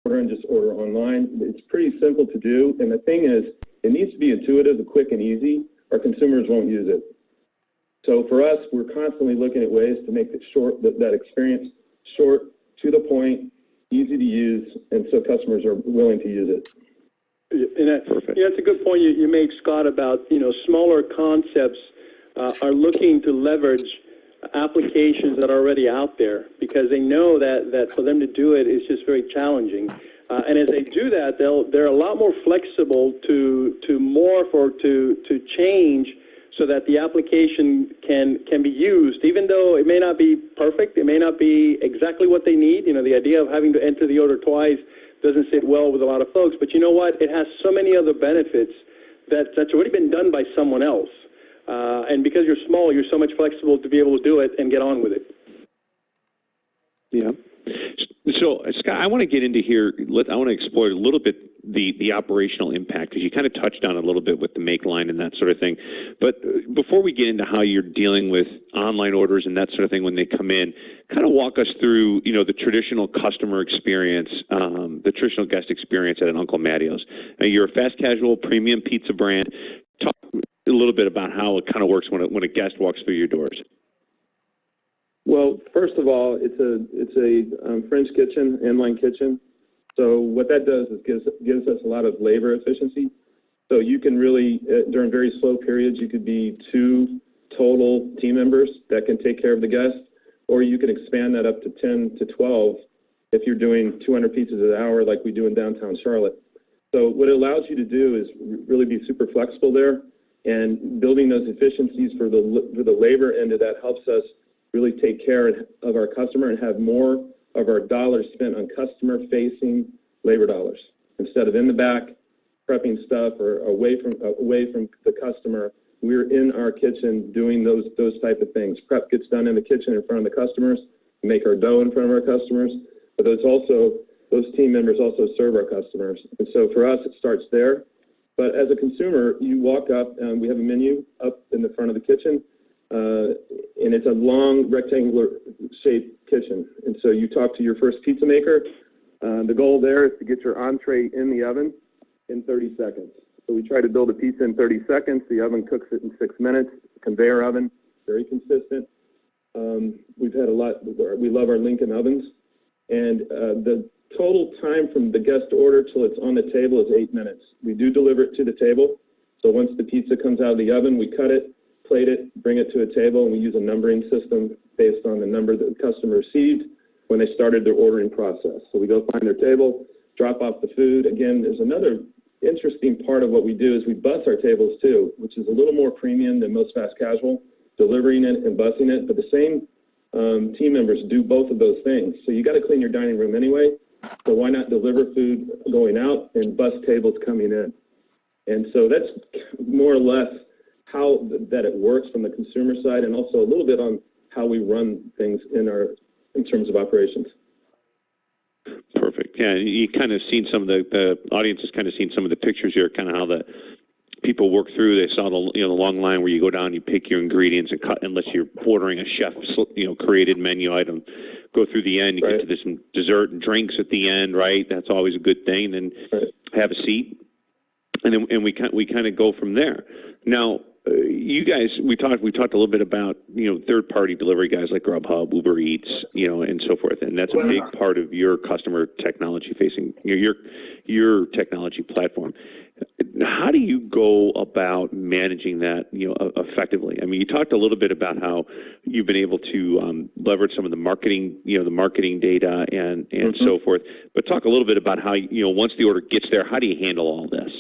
order and just order online. It's pretty simple to do. And the thing is, it needs to be intuitive, quick, and easy, or consumers won't use it. So for us, we're constantly looking at ways to make it short, that experience short, to the point, easy to use, and so customers are willing to use it. And that's a good point you made, Scott, about, smaller concepts are looking to leverage applications that are already out there because they know that for them to do it is just very challenging. And as they do that, they're a lot more flexible to morph or to change so that the application can be used, even though it may not be perfect, it may not be exactly what they need. The idea of having to enter the order twice doesn't sit well with a lot of folks. But you know what? It has so many other benefits that's already been done by someone else. And because you're small, you're so much flexible to be able to do it and get on with it. Yeah. So, Scott, I want to get into here. I want to explore a little bit the operational impact, because you kind of touched on it a little bit with the make line and that sort of thing. But before we get into how you're dealing with online orders and that sort of thing when they come in, kind of walk us through, the traditional customer experience, the traditional guest experience at an Uncle Matteo's. Now, you're a fast casual premium pizza brand. Talk a little bit about how it kind of works when a guest walks through your doors. Well, first of all, it's a French kitchen, inline kitchen. So what that does is gives us a lot of labor efficiency. So you can really, during very slow periods, you could be 2 total team members that can take care of the guest, or you can expand that up to 10 to 12 if you're doing 200 pizzas an hour like we do in downtown Charlotte. So what it allows you to do is really be super flexible there, and building those efficiencies for the labor end of that helps us really take care of our customer and have more of our dollars spent on customer-facing labor dollars instead of in the back prepping stuff or away from the customer. We're in our kitchen doing those type of things. Prep gets done in the kitchen in front of the customers. We make our dough in front of our customers, but those team members also serve our customers. And so for us, it starts there. But as a consumer, you walk up, and we have a menu up in the front of the kitchen. And it's a long rectangular shaped kitchen. And so you talk to your first pizza maker. The goal there is to get your entree in the oven in 30 seconds. So we try to build a pizza in 30 seconds. The oven cooks it in 6 minutes. Conveyor oven, very consistent. We love our Lincoln ovens. And the total time from the guest order till it's on the table is 8 minutes. We do deliver it to the table. So once the pizza comes out of the oven, we cut it, plate it, bring it to a table, and we use a numbering system based on the number that the customer received when they started their ordering process. So we go find their table, drop off the food. Again, there's another interesting part of what we do is we bus our tables too, which is a little more premium than most fast casual, delivering it and busing it, but the same team members do both of those things. So you got to clean your dining room anyway, so why not deliver food going out and bus tables coming in? And so that's more or less how that it works from the consumer side, and also a little bit on how we run things in terms of operations. Perfect. Yeah, you kind of seen some of the audience has kind of seen some of the pictures here, kind of how the people work through. They saw the long line where you go down, you pick your ingredients and cut, unless you're ordering a chef created menu item. Go through the end, you get to this dessert and drinks at the end, right? That's always a good thing. Then have a seat, and we kind of go from there. Now, you guys, we talked a little bit about third-party delivery guys like Grubhub, Uber Eats, and so forth, and that's a big part of your customer technology facing your technology platform. How do you go about managing that effectively? I mean, you talked a little bit about how you've been able to leverage some of the marketing data and so forth, but talk a little bit about how once the order gets there, how do you handle all this?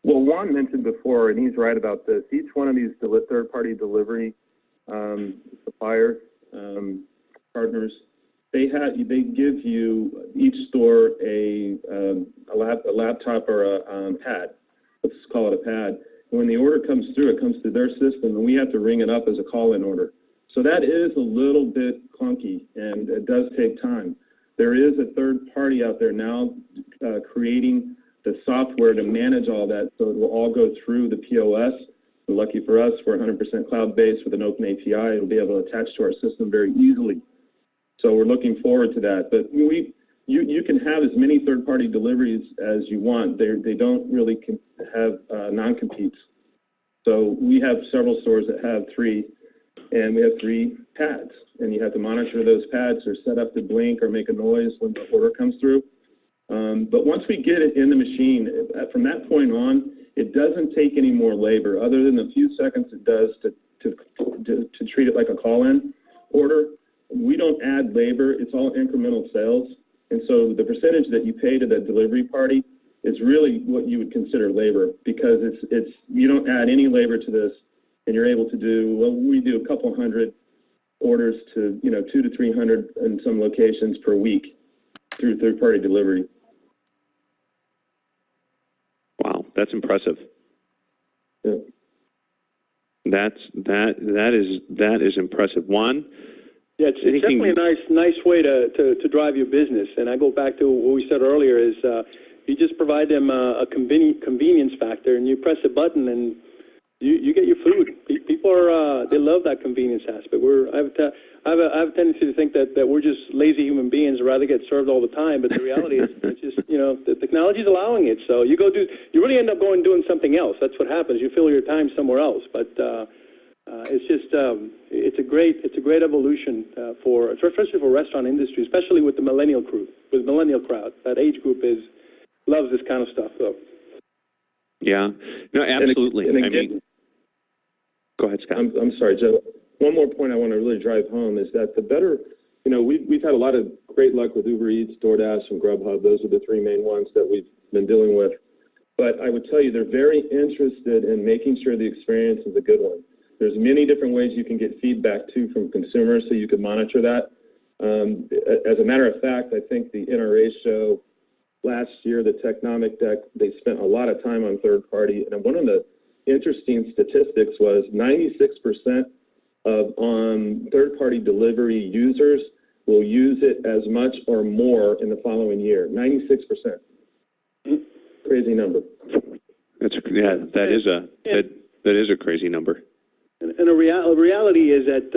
Well, Juan mentioned before, and he's right about this, each one of these third-party delivery suppliers, partners, they give you, each store, a laptop or a pad. Let's call it a pad. And when the order comes through, it comes through their system, and we have to ring it up as a call-in order. So that is a little bit clunky, and it does take time. There is a third party out there now creating the software to manage all that, so it will all go through the POS. And lucky for us, we're 100% cloud-based with an open API. It'll be able to attach to our system very easily. So we're looking forward to that. But we you can have as many third-party deliveries as you want. They don't really have non-competes. So we have several stores that have 3, and we have 3 pads, and you have to monitor those pads. They're set up to blink or make a noise when the order comes through. But once we get it in the machine, from that point on, it doesn't take any more labor other than the few seconds it does to treat it like a call-in order. We don't add labor. It's all incremental sales. And so the percentage that you pay to the delivery party is really what you would consider labor, because it's you don't add any labor to this, and you're able to do, well, we do a couple hundred orders to, 200 to 300 in some locations per week through third-party delivery. Wow, that's impressive. Yeah. That is impressive. Juan? Yeah, it's definitely a nice way to drive your business. And I go back to what we said earlier is you just provide them a convenience factor, and you press a button and you get your food. People they love that convenience aspect. I have a tendency to think that we're just lazy human beings, rather get served all the time. But the reality is, it's just the technology is allowing it. So you really end up doing something else. That's what happens. You fill your time somewhere else. But it's just it's a great evolution especially for restaurant industry, especially with the millennial crowd. That age group loves this kind of stuff. So. Yeah. No, absolutely. And again, go ahead, Scott. I'm sorry, Joe. One more point I want to really drive home is that the better, we've had a lot of great luck with Uber Eats, DoorDash, and Grubhub. Those are the 3 main ones that we've been dealing with. But I would tell you, they're very interested in making sure the experience is a good one. There's many different ways you can get feedback, too, from consumers, so you can monitor that. As a matter of fact, I think the NRA show last year, the Technomic Deck, they spent a lot of time on third party. And one of the interesting statistics was 96% of third-party delivery users will use it as much or more in the following year. 96%. Crazy number. That is a crazy number. And the reality is that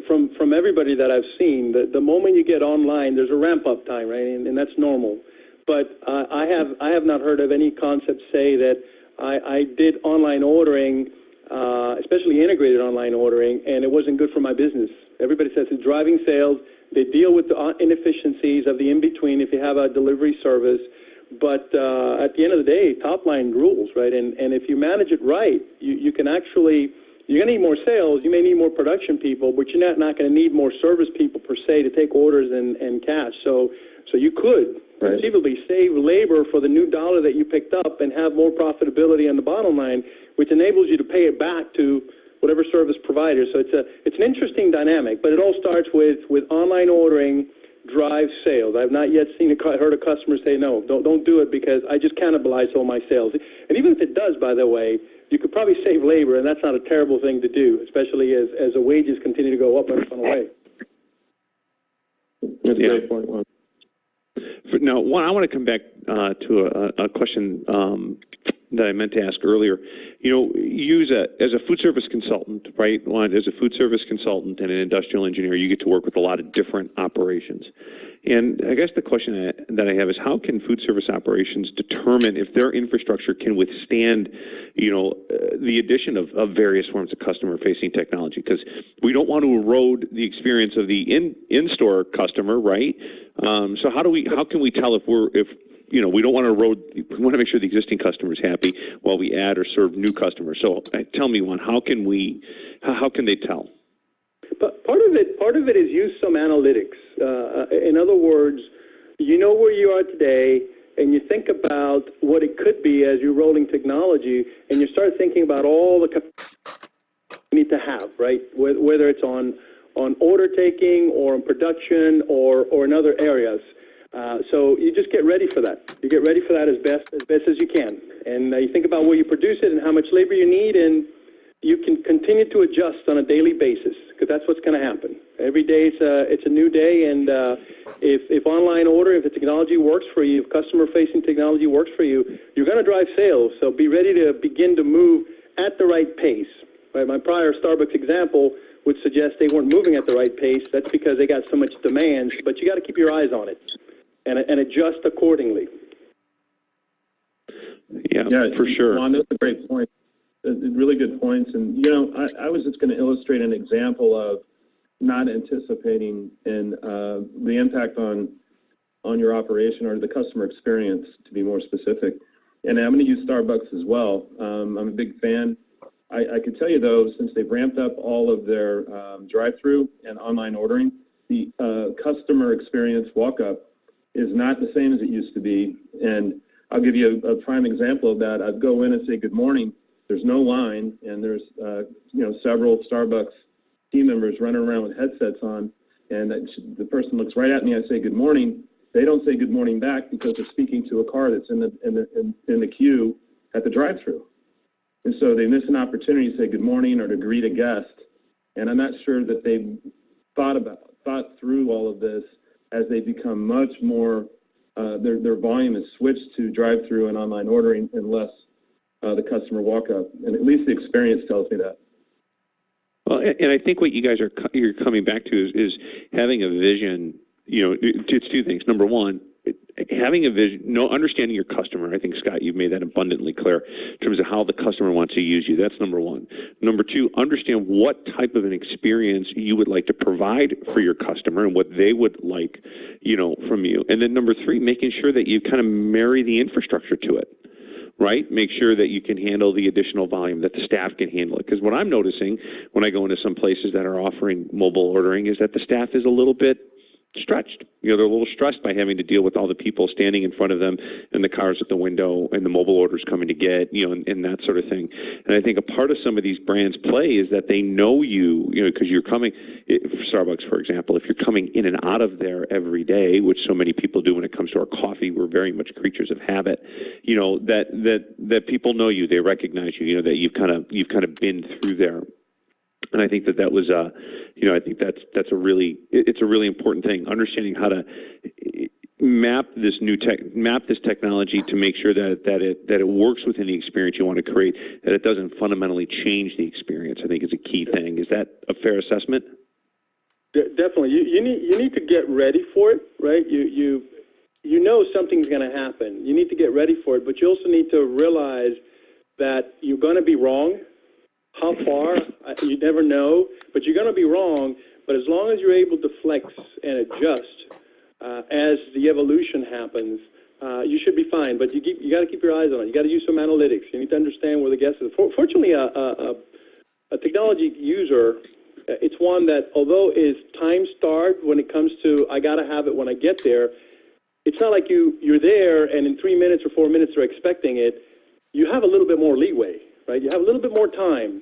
from everybody that I've seen, the moment you get online, there's a ramp-up time, right? And that's normal. But I have not heard of any concept say that I did online ordering, especially integrated online ordering, and it wasn't good for my business. Everybody says it's driving sales. They deal with the inefficiencies of the in-between if you have a delivery service. But at the end of the day, top line rules, right? And if you manage it right, you can actually, you're going to need more sales. You may need more production people, but you're not going to need more service people per se to take orders and cash. So you could conceivably save labor for the new dollar that you picked up and have more profitability on the bottom line, which enables you to pay it back to whatever service provider. So it's an interesting dynamic, but it all starts with online ordering drives sales. I've not yet heard a customer say, no, don't do it because I just cannibalize all my sales. And even if it does, by the way, you could probably save labor, and that's not a terrible thing to do, especially as the wages continue to go up and away. That's a great point, Juan. Now, I want to come back to a question that I meant to ask earlier. As a food service consultant, right? As a food service consultant and an industrial engineer, you get to work with a lot of different operations. And I guess the question that I have is, how can food service operations determine if their infrastructure can withstand, the addition of various forms of customer-facing technology? Because we don't want to erode the experience of the in-store customer, right? So how can we tell if we don't want to erode, we want to make sure the existing customer is happy while we add or serve new customers. So tell me, Juan, how can they tell? But part of it is use some analytics. In other words, you know where you are today, and you think about what it could be as you're rolling technology, and you start thinking about all the you need to have, right? Whether it's on order taking or in production or in other areas. So you just get ready for that. You get ready for that as best as you can, and you think about where you produce it and how much labor you need, and you can continue to adjust on a daily basis, because that's what's going to happen. Every day it's a new day, and if online order, if the technology works for you, if customer-facing technology works for you, you're going to drive sales. So be ready to begin to move at the right pace. Right? My prior Starbucks example would suggest they weren't moving at the right pace. That's because they got so much demand, but you got to keep your eyes on it. and adjust accordingly. Yeah, for sure. Juan, those are great points. Really good points. And, you know, I was just going to illustrate an example of not anticipating and the impact on your operation or the customer experience, to be more specific. And I'm going to use Starbucks as well. I'm a big fan. I can tell you, though, since they've ramped up all of their drive-through and online ordering, the customer experience walk-up is not the same as it used to be. And I'll give you a prime example of that. I'd go in and say, good morning. There's no line, and there's, you know, several Starbucks team members running around with headsets on, and the person looks right at me. I say, good morning. They don't say good morning back because they're speaking to a car that's in the queue at the drive-through. And so they miss an opportunity to say good morning or to greet a guest. And I'm not sure that they've thought through all of this as they become much more, their volume is switched to drive-through and online ordering and less the customer walk-up. And at least the experience tells me that. Well, and I think what you guys you're coming back to is having a vision. You know, it's two things. Number one, having a vision, understanding your customer. I think, Scott, you've made that abundantly clear in terms of how the customer wants to use you. That's number one. Number two, understand what type of an experience you would like to provide for your customer and what they would like, you know, from you. And then number three, making sure that you kind of marry the infrastructure to it. Right? Make sure that you can handle the additional volume, that the staff can handle it. Because what I'm noticing when I go into some places that are offering mobile ordering is that the staff is a little bit stretched. You know, they're a little stressed by having to deal with all the people standing in front of them and the cars at the window and the mobile orders coming to get, you know, and that sort of thing. And I think a part of some of these brands' play is that they know you, you know, because you're coming, Starbucks, for example, if you're coming in and out of there every day, which so many people do when it comes to our coffee, we're very much creatures of habit, you know, that people know you, they recognize you, you know, that you've kind of been through there. And I think that was, you know, I think it's a really important thing, understanding how to map this technology to make sure that it works within the experience you want to create, that it doesn't fundamentally change the experience. I think is a key thing. Is that a fair assessment? Definitely. You need to get ready for it, right? You know something's going to happen. You need to get ready for it, but you also need to realize that you're going to be wrong. How far? You never know, but you're going to be wrong. But as long as you're able to flex and adjust as the evolution happens, you should be fine. But you got to keep your eyes on it. You got to use some analytics. You need to understand where the guest is. Fortunately, a technology user, it's one that, although is time-starved when it comes to I got to have it when I get there, it's not like you're there and in 3 minutes or 4 minutes they're expecting it. You have a little bit more leeway, right? You have a little bit more time.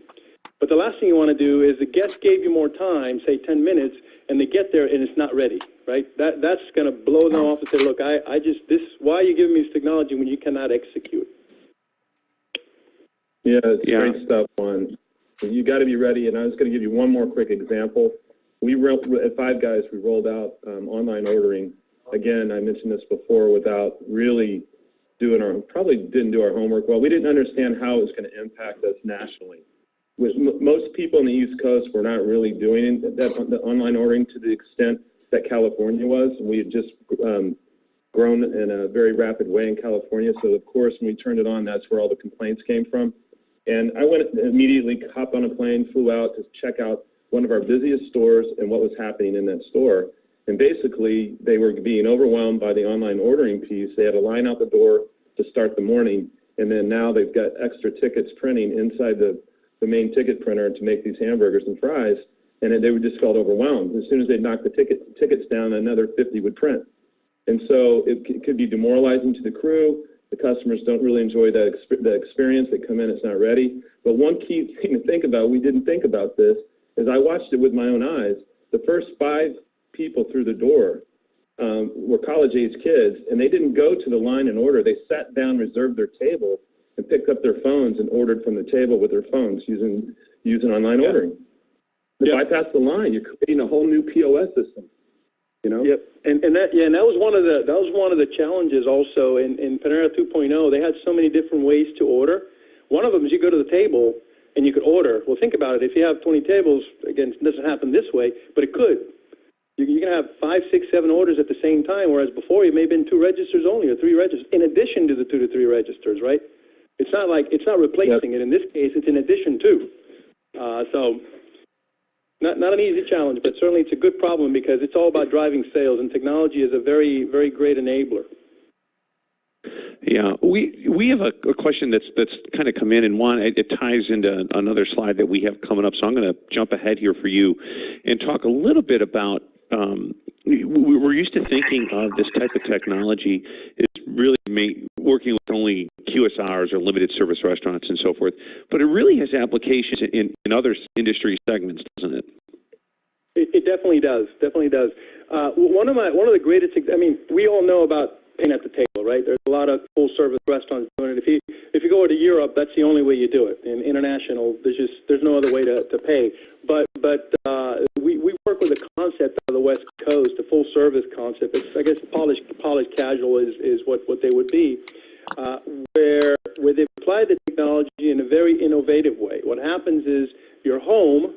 But the last thing you want to do is the guest gave you more time, say 10 minutes, and they get there and it's not ready, right? That's going to blow them off and say, look, why are you giving me this technology when you cannot execute? Yeah, it's great stuff, Juan. You got to be ready. And I was going to give you one more quick example. At Five Guys, we rolled out online ordering. Again, I mentioned this before without really probably didn't do our homework well. We didn't understand how it was going to impact us nationally. Most people in the East Coast were not really doing the online ordering to the extent that California was. We had just grown in a very rapid way in California. So, of course, when we turned it on, that's where all the complaints came from. And I went immediately, hopped on a plane, flew out to check out one of our busiest stores and what was happening in that store. And basically, they were being overwhelmed by the online ordering piece. They had a line out the door to start the morning, and then now they've got extra tickets printing inside the main ticket printer to make these hamburgers and fries, and they were just felt overwhelmed. As soon as they knocked the tickets down, another 50 would print. And so it could be demoralizing to the crew. The customers don't really enjoy the experience. They come in, it's not ready. But one key thing to think about, we didn't think about this, is I watched it with my own eyes. The first 5 people through the door were college-age kids, and they didn't go to the line and order. They sat down, reserved their table, and picked up their phones and ordered from the table with their phones using online ordering. If I bypass the line, you're creating a whole new POS system. You know? Yep, and that was one of the challenges also in Panera 2.0. They had so many different ways to order. One of them is you go to the table and you could order. Well, think about it. If you have 20 tables, again, it doesn't happen this way, but it could. You can have 5, 6, 7 orders at the same time, whereas before you may have been 2 registers only or 3 registers, in addition to the 2 to 3 registers, right? It's not like, it's not replacing it. In this case, it's in addition to. So, not an easy challenge, but certainly it's a good problem because it's all about driving sales, and technology is a very, very great enabler. Yeah, we have a question that's kind of come in, and one, it ties into another slide that we have coming up. So I'm going to jump ahead here for you and talk a little bit about. We're used to thinking of this type of technology is really working with only QSRs or limited service restaurants and so forth, but it really has applications in other industry segments, doesn't it? It definitely does. Definitely does. One of the greatest. I mean, we all know about paying at the table, right? There's a lot of full-service restaurants doing it. If you go to Europe, that's the only way you do it. In international, there's no other way to pay. But we work with a concept of the West Coast, a full-service concept. It's, I guess, polished casual is what they would be, where they apply the technology in a very innovative way. What happens is you're home,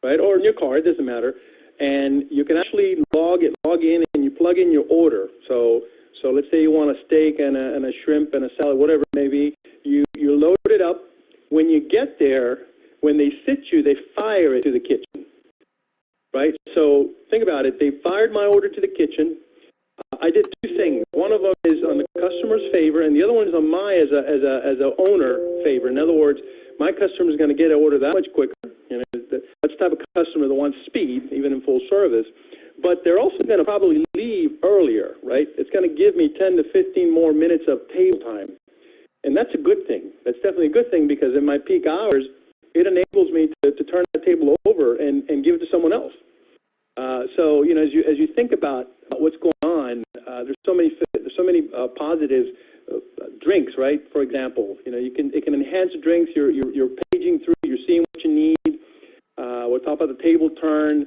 right, or in your car, it doesn't matter, and you can actually log in, and you plug in your order. So let's say you want a steak and a shrimp and a salad, whatever it may be. You load it up. When you get there, when they sit you, they fire it to the kitchen, right? So think about it. They fired my order to the kitchen. I did 2 things. One of them is on the customer's favor, and the other one is on my as a owner favor. In other words, my customer is going to get an order that much quicker. You know, that's the type of customer that wants speed, even in full service. But they're also going to probably leave earlier, right? It's going to give me 10 to 15 more minutes of table time. And that's a good thing. That's definitely a good thing because in my peak hours, it enables me to turn the table over and give it to someone else. So, you know, as you think about what's going on, there's so many positives. Drinks, right? For example, you know, it can enhance drinks. You're paging through. You're seeing what you need. What top of the table turn.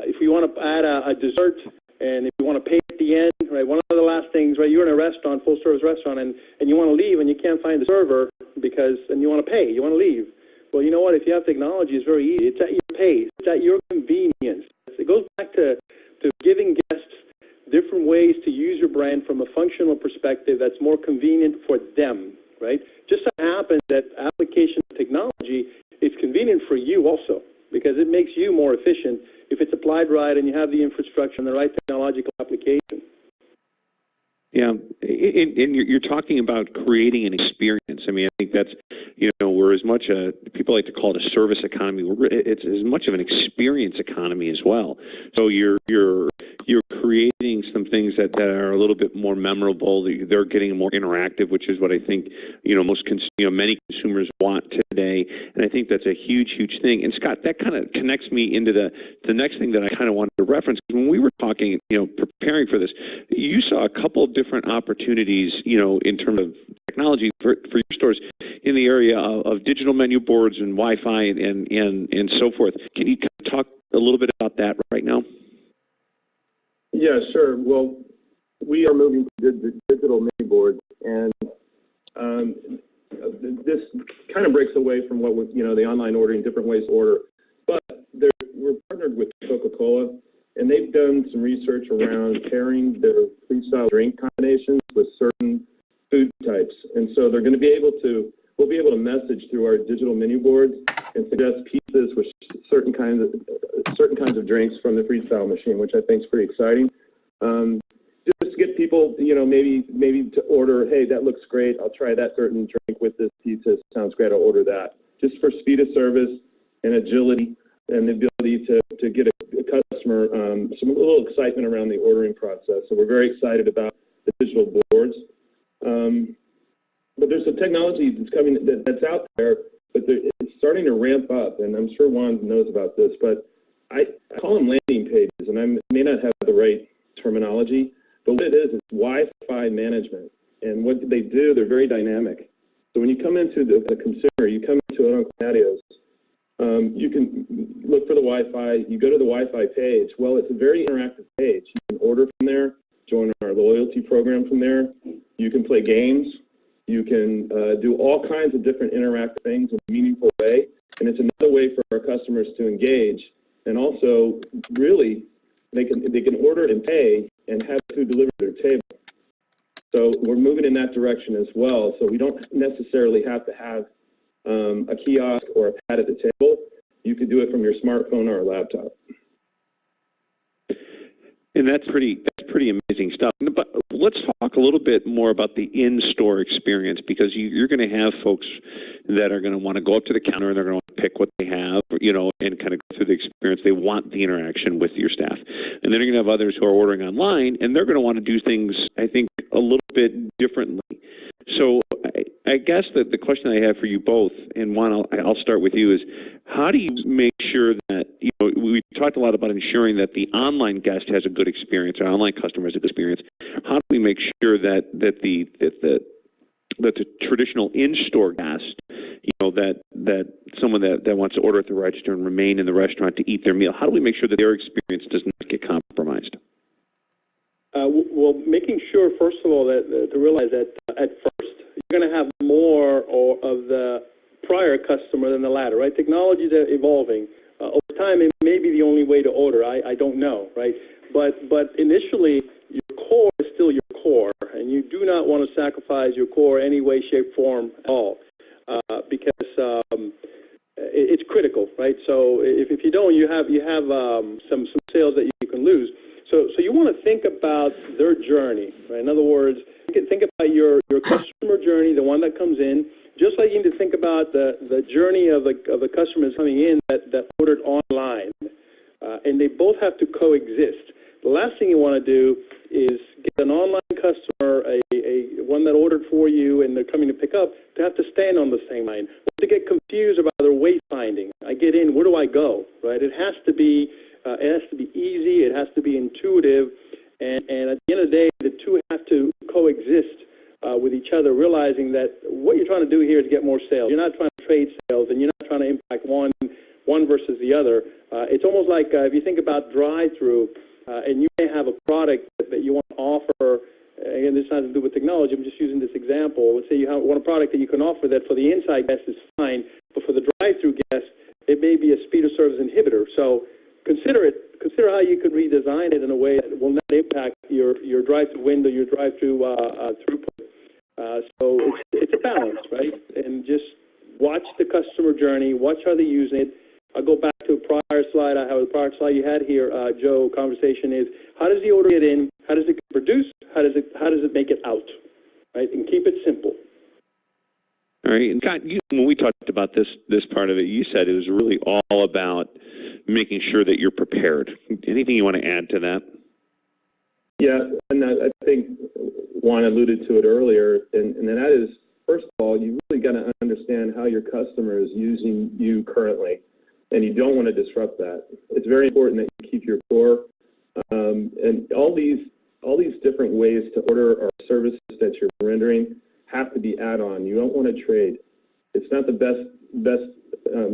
If you want to add a dessert, and if you want to pay at the end, right? One of the last things, right? You're in a restaurant, full service restaurant, and you want to leave, and you can't find the server and you want to pay, you want to leave. Well, you know what? If you have technology, it's very easy. It's at your pace. It's at your convenience. It goes back to giving guests different ways to use your brand from a functional perspective that's more convenient for them, right? Just so happens that application of technology is convenient for you also because it makes you more efficient if it's applied right and you have the infrastructure and the right technological application. Yeah, and you're talking about creating an experience. I mean, I think that's, you know, we're as much people like to call it a service economy. It's as much of an experience economy as well. So you're creating some things that are a little bit more memorable. They're getting more interactive, which is what I think, you know, many consumers want today. And I think that's a huge thing. And Scott, that kind of connects me into the next thing that I kind of wanted to reference. When we were talking, you know, preparing for this, you saw a couple of different opportunities, you know, in terms of technology for your stores in the area of digital menu boards and Wi-Fi and so forth. Can you talk a little bit about that right now? Yeah, sure. Well, we are moving to digital menu boards, and this kind of breaks away from what was, you know, the online ordering, different ways to order. But we're partnered with Coca-Cola, and they've done some research around pairing their freestyle drink combinations with certain food types. And so we'll be able to message through our digital menu boards and suggest pizzas with certain kinds of drinks from the freestyle machine, which I think is pretty exciting. Just to get people, you know, maybe to order, hey, that looks great. I'll try that certain drink with this pizza. Sounds great. I'll order that. Just for speed of service and agility and the ability to get a customer some little excitement around the ordering process. So we're very excited about the digital boards. But there's some technology that's coming that's out there, but it's starting to ramp up, and I'm sure Juan knows about this, but I call them landing pages, and I may not have the right terminology, but what it is Wi-Fi management. And what they do, they're very dynamic. So when you come into the consumer, you come into Uncle Patio's, you can look for the Wi-Fi, you go to the Wi-Fi page. Well, it's a very interactive page. You can order from there, join our loyalty program from there. You can play games. You can do all kinds of different interactive things in a meaningful way. And it's another way for our customers to engage and also really they can order and pay and have food delivered to their table. So we're moving in that direction as well. So we don't necessarily have to have a kiosk or a pad at the table. You could do it from your smartphone or a laptop. And that's pretty amazing stuff. But let's talk a little bit more about the in-store experience, because you're going to have folks that are going to want to go up to the counter and they're going to want to pick what they have, and kind of go through the experience. They want the interaction with your staff. And then you're going to have others who are ordering online, and they're going to want to do things, I think, a little bit differently. So I guess that the question I have for you both, and Juan, I'll start with you, is how do you make sure that, we talked a lot about ensuring that the online guest has a good experience, or online customer has a good experience. How do we make sure that the traditional in-store guest, that someone that wants to order at the register and remain in the restaurant to eat their meal, how do we make sure that their experience does not get compromised? Well, making sure, first of all, that to realize that at first you're going to have more of the prior customer than the latter, right? Technology is evolving. Over time, it may be the only way to order. I don't know, right? But initially, your core is still your core, and you do not want to sacrifice your core any way, shape, form at all, because it's critical, right? So if you don't, you have some sales that you can lose. So you want to think about their journey, right? In other words, think about your customer journey, the one that comes in, just like you need to think about the journey of the customers coming in that ordered online, and they both have to coexist. The last thing you want to do is get an online customer, a one that ordered for you and they're coming to pick up, to have to stand on the same line, or to get confused about their wayfinding. I get in, where do I go, right? It has to be easy, it has to be intuitive, and at the end of the day, the two have to coexist with each other, realizing that what you're trying to do here is get more sales. You're not trying to trade sales, and you're not trying to impact one versus the other. It's almost like if you think about drive-through, and you may have a product that you want to offer. Again, this has to do with technology. I'm just using this example. Let's say you want a product that you can offer that for the inside guest is fine, but for the drive-through guest, it may be a speed of service inhibitor. So consider how you could redesign it in a way that will not impact your drive-through window, your drive-through throughput. So it's a balance, right? And just watch the customer journey, watch how they're using it. I'll go back to a prior slide. The prior slide you had here, Joe. Conversation is, how does the order get in? How does it get produced? How does it make it out? Right, and keep it simple. All right, and Scott, when we talked about this part of it, you said it was really all about making sure that you're prepared. Anything you want to add to that? Yeah, and I think Juan alluded to it earlier, and that is, first of all, you really got to understand how your customer is using you currently, and you don't want to disrupt that. It's very important that you keep your core, and all these different ways to order or services that you're rendering have to be add-on. You don't want to trade. It's not the best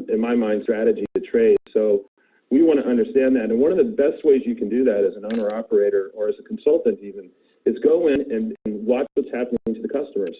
in my mind, strategy to trade. So we want to understand that, and one of the best ways you can do that as an owner-operator or as a consultant even is go in and watch what's happening to the customers.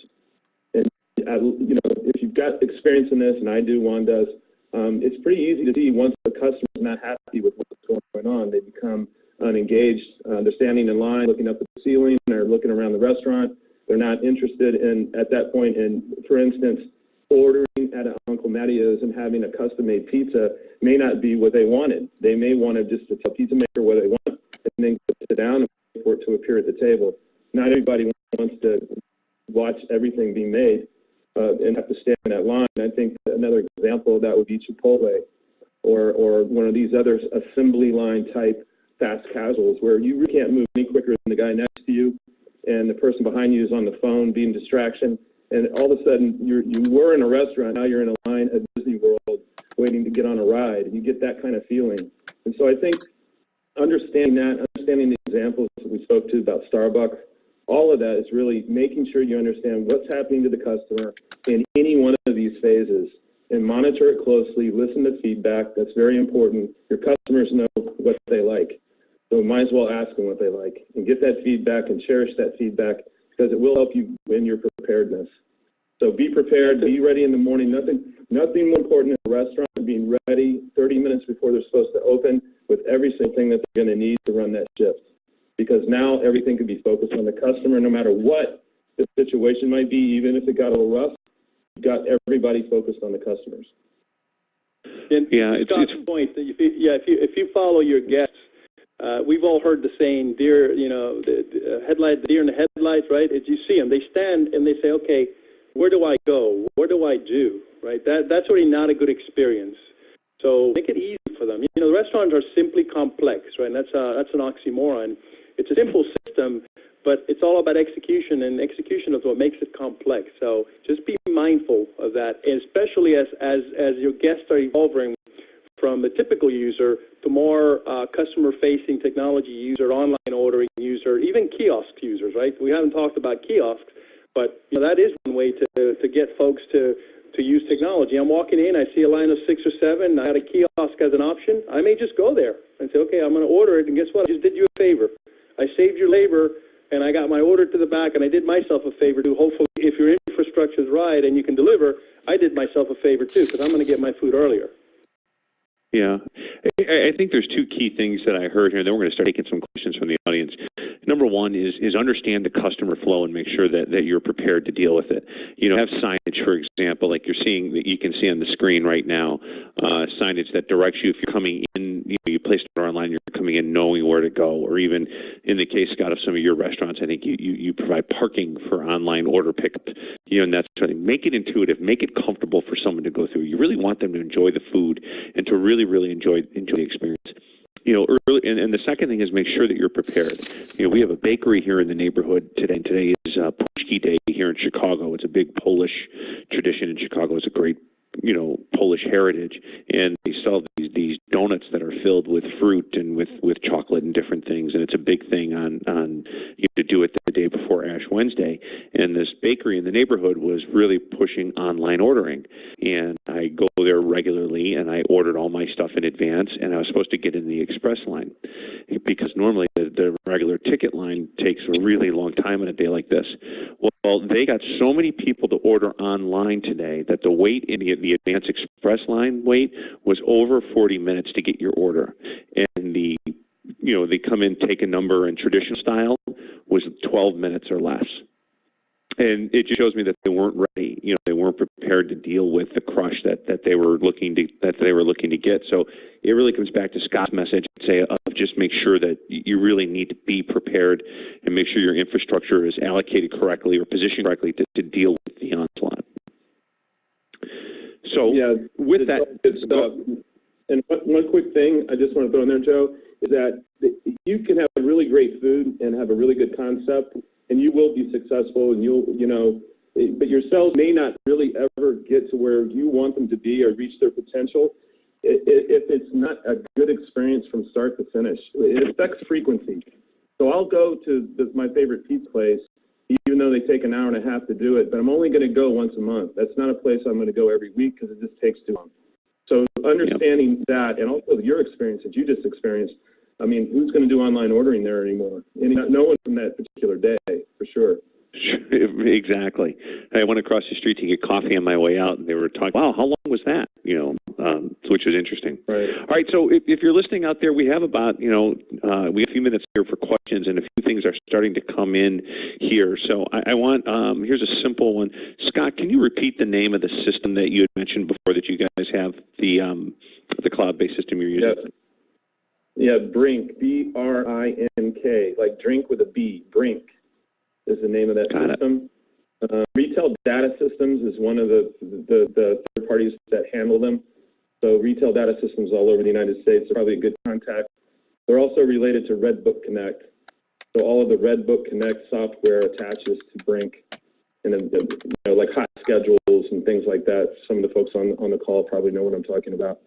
And if you've got experience in this, and I do, Juan does, it's pretty easy to see once the customer's not happy with what's going on, they become unengaged. They're standing in line, looking up at the ceiling, or looking around the restaurant. They're not interested in, at that point, in, for instance, ordering at Uncle Mattio's and having a custom-made pizza may not be what they wanted. They may want to just tell pizza maker what they want and then sit down and wait for it to appear at the table. Not everybody wants to watch everything being made and have to stand in that line. I think another example of that would be Chipotle or one of these other assembly line type fast casuals where you really can't move any quicker than the guy next to you, and the person behind you is on the phone being distraction, and all of a sudden you were in a restaurant, now you're in a line at Disney World waiting to get on a ride, and you get that kind of feeling. And so I think understanding the examples that we spoke to about Starbucks, all of that is really making sure you understand what's happening to the customer in any one of these phases and monitor it closely, listen to feedback. That's very important. Your customers know what they like. So might as well ask them what they like and get that feedback and cherish that feedback because it will help you in your preparedness. So be prepared, be ready in the morning. Nothing more important in a restaurant being ready 30 minutes before they're supposed to open with every single thing that they're going to need to run that shift. Because now everything can be focused on the customer, no matter what the situation might be, even if it got a little rough, you've got everybody focused on the customers. And Scott's point, if you follow your guests, we've all heard the saying, deer, the deer in the headlights, right? As you see them, they stand and they say, okay, where do I go? What do I do? Right? That's really not a good experience. So make it easy for them. The restaurants are simply complex, right? And that's an oxymoron. It's a simple system, but it's all about execution, and execution is what makes it complex. So just be mindful of that, and especially as your guests are evolving from the typical user to more customer-facing technology user, online ordering user, even kiosk users, right? We haven't talked about kiosks, but that is one way to get folks to use technology. I'm walking in, I see a line of 6 or 7, I had a kiosk as an option. I may just go there and say, okay, I'm going to order it, and guess what? I just did you a favor. I saved your labor, and I got my order to the back, and I did myself a favor too. Hopefully, if your infrastructure is right and you can deliver, I did myself a favor too, because I'm going to get my food earlier. Yeah, I think there's 2 key things that I heard here. Then we're going to start taking some questions from the audience. Number one is understand the customer flow and make sure that you're prepared to deal with it. Have signage, for example, like you're seeing that you can see on the screen right now, signage that directs you if you're coming in. You place an order online, you're coming in knowing where to go, or even in the case, Scott, of some of your restaurants, I think you provide parking for online order pickup. And that's something. Make it intuitive, make it comfortable for someone to go through. You really want them to enjoy the food and to really enjoy the experience. Early, and the second thing is make sure that you're prepared. We have a bakery here in the neighborhood today, and today is Pushki Day here in Chicago. It's a big Polish tradition in Chicago. It's a great, Polish heritage, and they sell these donuts that are filled with fruit and with chocolate and different things, and it's a big thing on to do it the day before Ash Wednesday. And this bakery in the neighborhood was really pushing online ordering, and I go there regularly, and I ordered all my stuff in advance, and I was supposed to get in the express line because normally the regular ticket line takes a really long time on a day like this. Well, they got so many people to order online today that the wait in the advance express line wait was over 40 minutes to get your order. And they come in, take a number in traditional style was 12 minutes or less. And it just shows me that they weren't ready. They weren't prepared to deal with the crush that they were looking to get. So it really comes back to Scott's message, of just make sure that you really need to be prepared and make sure your infrastructure is allocated correctly or positioned correctly to deal with the onslaught. So with that, good stuff. And one quick thing I just want to throw in there, Joe, is that you can have really great food and have a really good concept, and you will be successful, and but your sales may not really ever get to where you want them to be or reach their potential if it's not a good experience from start to finish. It affects frequency. So I'll go to my favorite pizza place, even though they take an hour and a half to do it, but I'm only going to go once a month. That's not a place I'm going to go every week because it just takes too long. So understanding that, and also your experience that you just experienced, I mean, who's going to do online ordering there anymore? No one from that particular day, for sure. Exactly. I went across the street to get coffee on my way out, and they were talking, wow, how long was that? Which was interesting. Right. All right, so if you're listening out there, we have about, we have a few minutes here for questions, and a few things are starting to come in here. So I want, here's a simple one. Scott, can you repeat the name of the system that you had mentioned before that you guys have, the cloud-based system you're using? Yes. Yeah, Brink, B-R-I-N-K, like drink with a B, Brink is the name of that system. Retail Data Systems is one of the third parties that handle them. So Retail Data Systems all over the United States are probably a good contact. They're also related to Redbook Connect. So all of the Redbook Connect software attaches to Brink, and like hot schedules and things like that. Some of the folks on the call probably know what I'm talking about.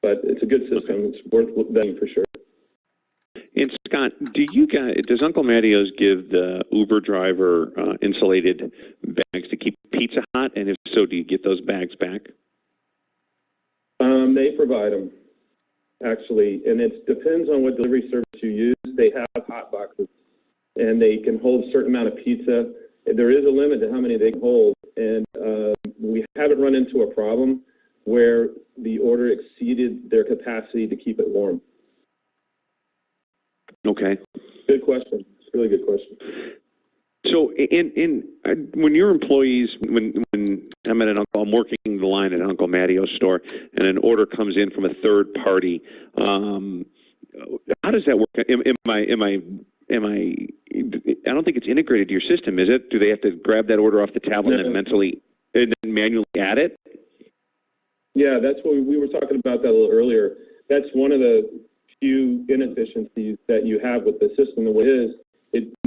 But it's a good system. It's worth vetting for sure. And Scott, does Uncle Matteo's give the Uber driver insulated bags to keep pizza hot? And if so, do you get those bags back? They provide them, actually, and it depends on what delivery service you use. They have hot boxes, and they can hold a certain amount of pizza. There is a limit to how many they can hold, and we haven't run into a problem where the order exceeded their capacity to keep it warm. Okay. Good question. It's a really good question. So, when your employees, when I'm at I'm working the line at Uncle Mattio's store, and an order comes in from a third party, how does that work? I don't think it's integrated to your system, is it? Do they have to grab that order off the tablet and then manually add it? Yeah, that's what we were talking about that a little earlier. That's one of the few inefficiencies that you have with the system. The way it is,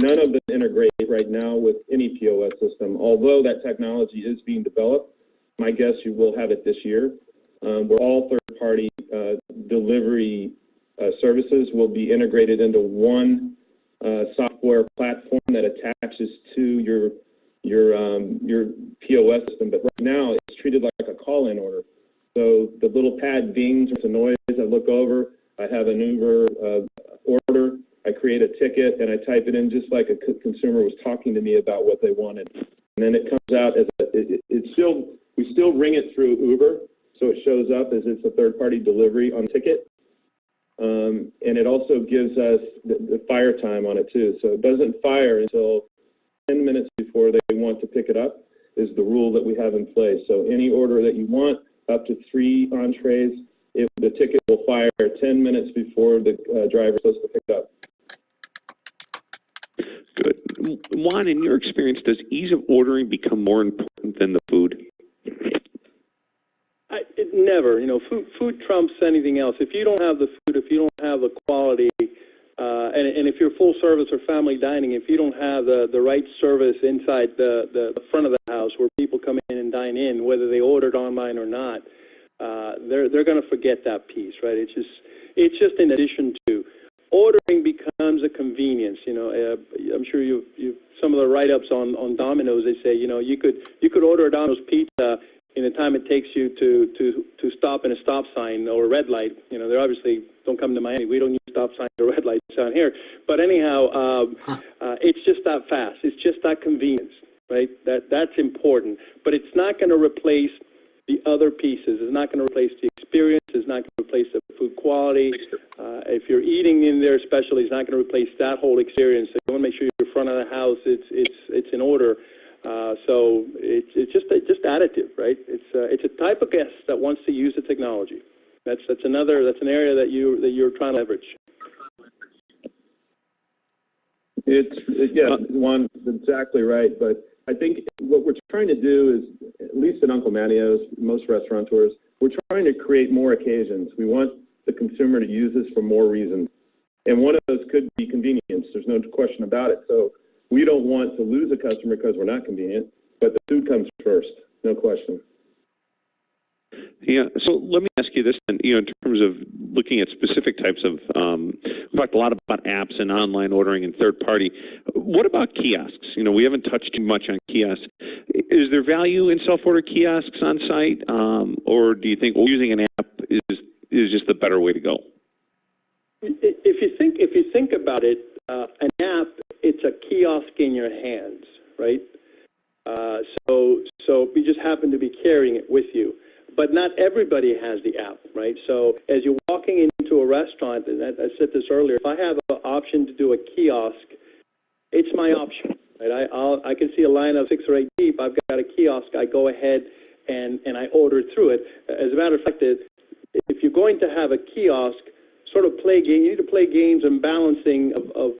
none of them integrate right now with any POS system. Although that technology is being developed, my guess you will have it this year. Where all third-party delivery services will be integrated into one software platform that attaches to your POS system. But right now, it's treated like a call-in order. So the little pad dings, there's a noise, I look over, I have an Uber order, I create a ticket, and I type it in just like a consumer was talking to me about what they wanted. And then it comes out as we still ring it through Uber, so it shows up as it's a third-party delivery on the ticket. And it also gives us the fire time on it too. So it doesn't fire until 10 minutes before they want to pick it up is the rule that we have in place. So any order that you want, up to 3 entrees, if the ticket will fire 10 minutes before the driver is supposed to pick it up. Good. Juan, in your experience, does ease of ordering become more important than the food? It never. You know, food trumps anything else. If you don't have the food, if you don't have the quality, and if you're full service or family dining, if you don't have the right service inside the front of the house where people come in and dine in, whether they ordered online or not, they're going to forget that piece, right? It's just in addition to ordering becomes a convenience. You know, I'm sure you've some of the write-ups on Domino's. They say, you know, you could order a Domino's pizza in the time it takes you to stop in a stop sign or a red light. You know, they obviously don't come to Miami. We don't use stop signs or red lights down here. But anyhow, it's just that fast. It's just that convenience, right? That's important. But it's not going to replace the other pieces. It's not going to replace the experience. It's not going to replace the food quality. If you're eating in there, especially, it's not going to replace that whole experience. So you want to make sure your front of the house it's in order. So it's just additive, right? It's a type of guest that wants to use the technology. That's an area that you're trying to leverage. Yeah, Juan, exactly right. But I think what we're trying to do is, at least at Uncle Mattio's, most restaurateurs, we're trying to create more occasions. We want the consumer to use this for more reasons. And one of those could be convenience. There's no question about it. So we don't want to lose a customer because we're not convenient, but the food comes first, no question. Yeah, so let me ask you this, then, you know, in terms of looking at specific types of, we talked a lot about apps and online ordering and third party. What about kiosks? You know, we haven't touched too much on kiosks. Is there value in self-order kiosks on site, or do you think using an app is just the better way to go? If you think about it, an app, it's a kiosk in your hands, right? So you just happen to be carrying it with you. But not everybody has the app, right? So as you're walking into a restaurant, and I said this earlier, if I have an option to do a kiosk, it's my option, right? I can see a line of 6 or 8 deep. I've got a kiosk. I go ahead and I order through it. As a matter of fact, if you're going to have a kiosk, sort of play game. You need to play games and balancing of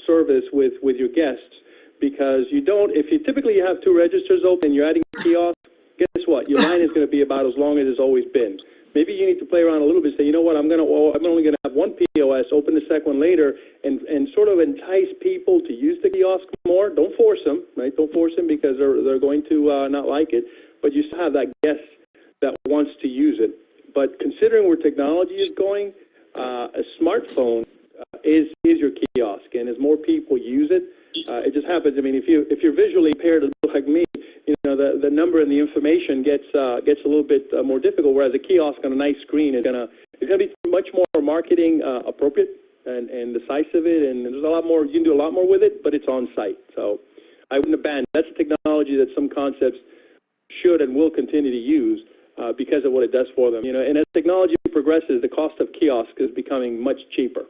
service with your guests, because if you typically have 2 registers open, you're adding a kiosk. Guess what? Your line is going to be about as long as it's always been. Maybe you need to play around a little bit. Say, you know what? I'm only going to have 1 POS. Open the second one later, and sort of entice people to use the kiosk more. Don't force them, right? Don't force them because they're going to not like it. But you still have that guest that wants to use it. But considering where technology is going, a smartphone is your kiosk, and as more people use it, it just happens. I mean, if you're visually impaired like me, you know, the number and the information gets a little bit more difficult. Whereas a kiosk on a nice screen is gonna be much more marketing appropriate and decisive. And there's a lot more you can do a lot more with it, but it's on site. So I wouldn't abandon. That's a technology that some concepts should and will continue to use. because of what it does for them. You know, and as technology progresses, the cost of kiosk is becoming much cheaper.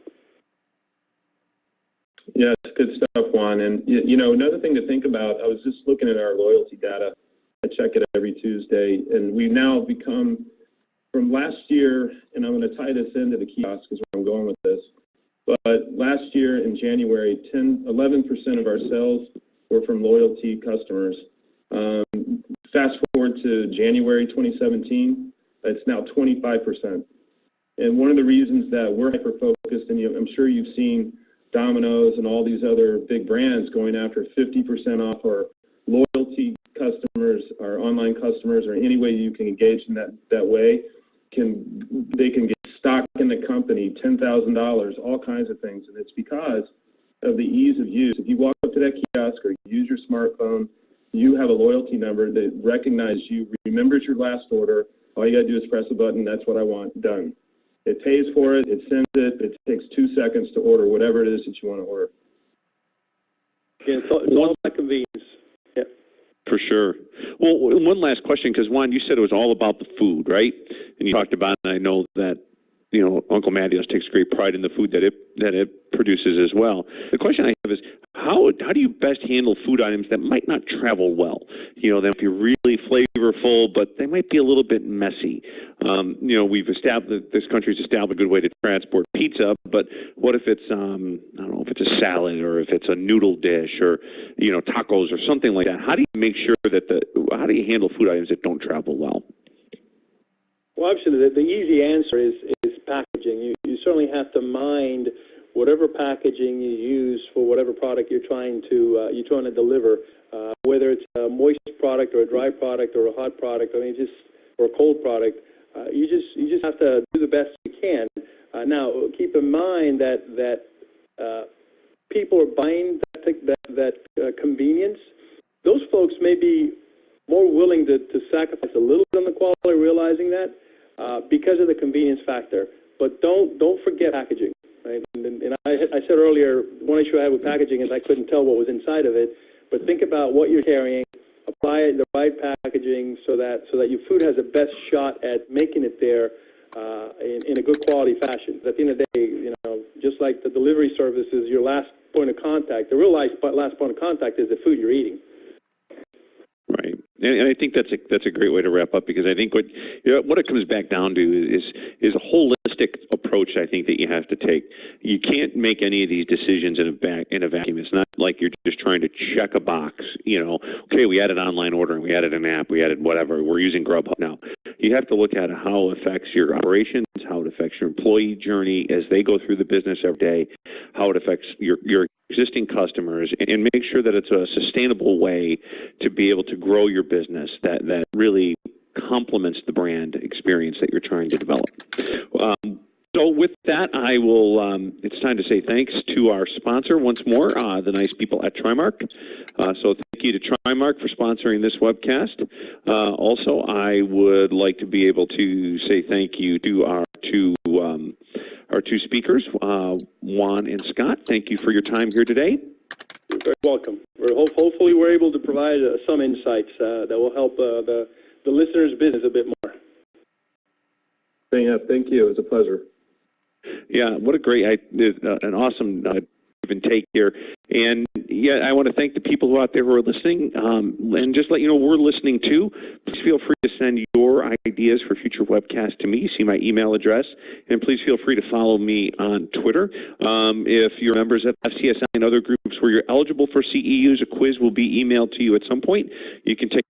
Yeah, it's good stuff, Juan. And, you know, another thing to think about, I was just looking at our loyalty data. I check it every Tuesday, and we've now become, from last year, and I'm going to tie this into the kiosk because where I'm going with this, but last year in January, 11% of our sales were from loyalty customers. Fast forward to January 2017, it's now 25%. And one of the reasons that we're hyper-focused, and I'm sure you've seen Domino's and all these other big brands going after 50% off our loyalty customers, our online customers, or any way you can engage in that way, they can get stock in the company, $10,000, all kinds of things. And it's because of the ease of use. If you walk up to that kiosk or use your smartphone, you have a loyalty number that recognizes you, remembers your last order. All you got to do is press a button. That's what I want, done. It pays for it. It sends it. It takes 2 seconds to order whatever it is that you want to order. Yeah, it's all about convenience. Yeah. For sure. Well, one last question, because Juan, you said it was all about the food, right? And you talked about, and I know that, you know, Uncle Mattios takes great pride in the food that it produces as well. The question I have is, how do you best handle food items that might not travel well? You know, they might be really flavorful, but they might be a little bit messy. You know, this country's established a good way to transport pizza, but what if it's, I don't know, if it's a salad or if it's a noodle dish or, you know, tacos or something like that? How do you make sure that how do you handle food items that don't travel well? Well, actually, the easy answer is packaging. You certainly have to mind whatever packaging you use for whatever product you're trying to deliver, whether it's a moist product or a dry product or a hot product, or a cold product. You just have to do the best you can. Now, keep in mind that people are buying that convenience. Those folks may be more willing to sacrifice a little bit on the quality, realizing that because of the convenience factor. But don't forget packaging. Right? And I said earlier, one issue I had with packaging is I couldn't tell what was inside of it. But think about what you're carrying, apply the right packaging so that your food has the best shot at making it there in a good quality fashion. At the end of the day, you know, just like the delivery service is your last point of contact, the real last point of contact is the food you're eating. Right. And I think that's a great way to wrap up, because I think what it comes back down to is a holistic approach. I think that you have to take. You can't make any of these decisions in a vacuum. It's not like you're just trying to check a box. You know, okay, we added online ordering, we added an app, we added whatever. We're using Grubhub now. You have to look at how it affects your operations, how it affects your employee journey as they go through the business every day, how it affects your existing customers, and make sure that it's a sustainable way to be able to grow your business that really complements the brand experience that you're trying to develop. So with that, I will, it's time to say thanks to our sponsor once more, the nice people at Trimark. So thank you to Trimark for sponsoring this webcast. Also, I would like to be able to say thank you to our two speakers, Juan and Scott. Thank you for your time here today. You're very welcome. Hopefully we're able to provide some insights that will help the listeners' business a bit more. Yeah, thank you. It was a pleasure. Yeah, what a great, an awesome give and take here. And yeah, I want to thank the people who out there who are listening, and just let you know we're listening too. Please feel free to send your ideas for future webcasts to me. You see my email address, and please feel free to follow me on Twitter. If you're members of FCSI and other groups where you're eligible for CEUs, a quiz will be emailed to you at some point. You can take